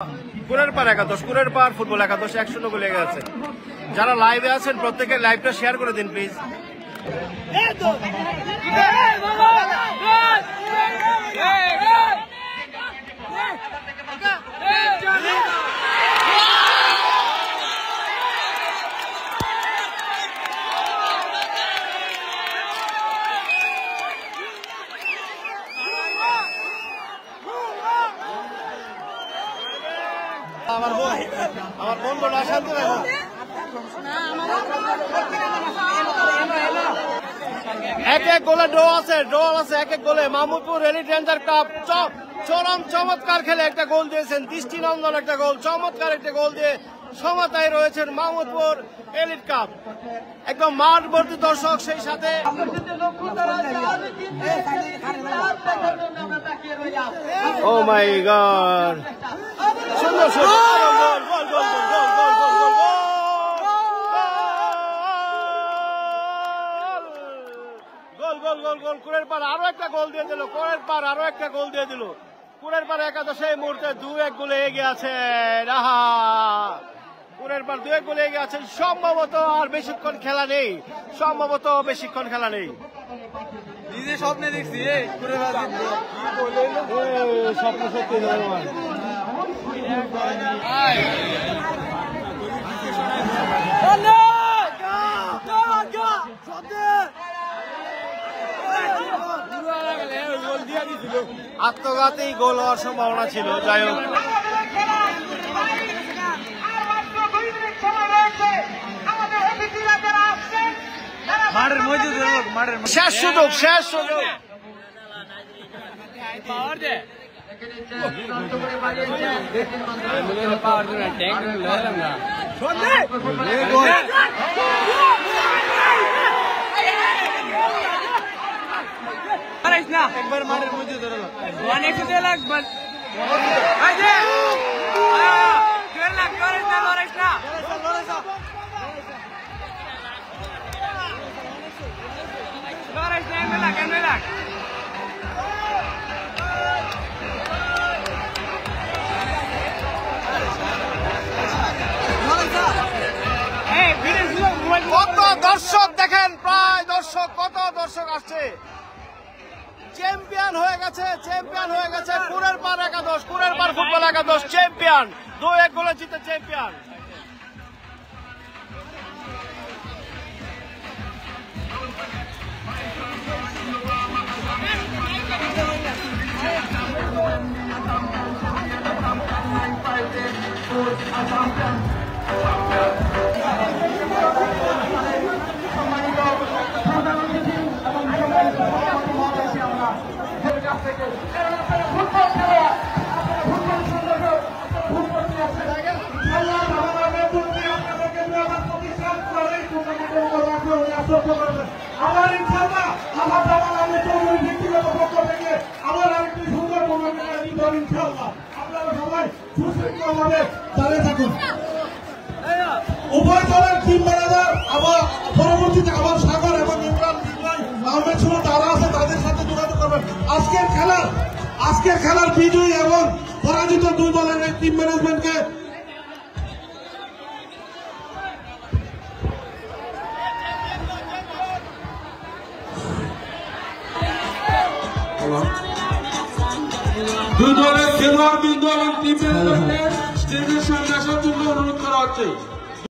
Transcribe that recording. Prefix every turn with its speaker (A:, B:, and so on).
A: কুরের পার একাদশ, কুরের পার ফুটবল একাদশ 1-0 গোলে গেছে। যারা লাইভে আছেন প্রত্যেকে লাইভটা শেয়ার করে দিন প্লিজ। আমার বন্ধুরা শান্ত রাখো। এক গোলে ড্র আছে, এক গোলে। মাহমুদপুর এলিট রেঞ্জার কাপ চরম চমৎকার খেলে একটা গোল দিয়েছেন, দৃষ্টিনন্দন একটা গোল, চমৎকার একটা গোল দিয়ে সমতায় রয়েছেন মাহমুদপুর এলিট কাপ। একদম মাঠ ভর্তি দর্শক, সেই সাথে ও মাই গড, সুন্দর গোল। কুরের পার আরো একটা গোল দিয়ে দিল, কুরের পার একাদশ এই মুহূর্তে 2-1 গোলে এগিয়ে আছে। কুরের পার 2-1 গোলে এগিয়ে আছে। সম্ভবত আর বেশিক্ষণ খেলা নেই,
B: নিজে স্বপ্নে দেখছি
A: স্বপ্ন সত্যি আত্মঘাতী গোল হওয়ার সম্ভাবনা ছিল। যাই হোক, শেষ সুযোগ
B: একবার মাঠের মধ্যে ধরলাম
A: কত দর্শক দেখেন, প্রায় কত দর্শক আসছে। চ্যাম্পিয়ন হয়ে গেছে কুরের পার একাদশ, কুরের পার ফুটবল একাদশ চ্যাম্পিয়ন, 2-1 গোলে জিতে চ্যাম্পিয়ন।
C: আমার ইনশাআল্লাহ ব্যক্তিগত পক্ষ থেকে আমার আরেকটি সুন্দর ইনশাআল্লাহ আপনারা সবাই সুশৃঙ্খলভাবে দাঁড়িয়ে থাকুন। উভয় দলের টিম ম্যানেজার আবার পরবর্তীতে আবার সাগর এবং ইমরান আহমেদ শুভ তারা আছে, তাদের সাথে যোগাযোগ করবেন। আজকের খেলার বিজয়ী এবং পরাজিত দুই দলের টিম ম্যানেজমেন্টকে দুই দলের খেলোয়াড় বৃন্দ এবং টিম ম্যানেজমেন্টের স্টেজের সামনে আসার জন্য অনুরোধ করা হচ্ছে।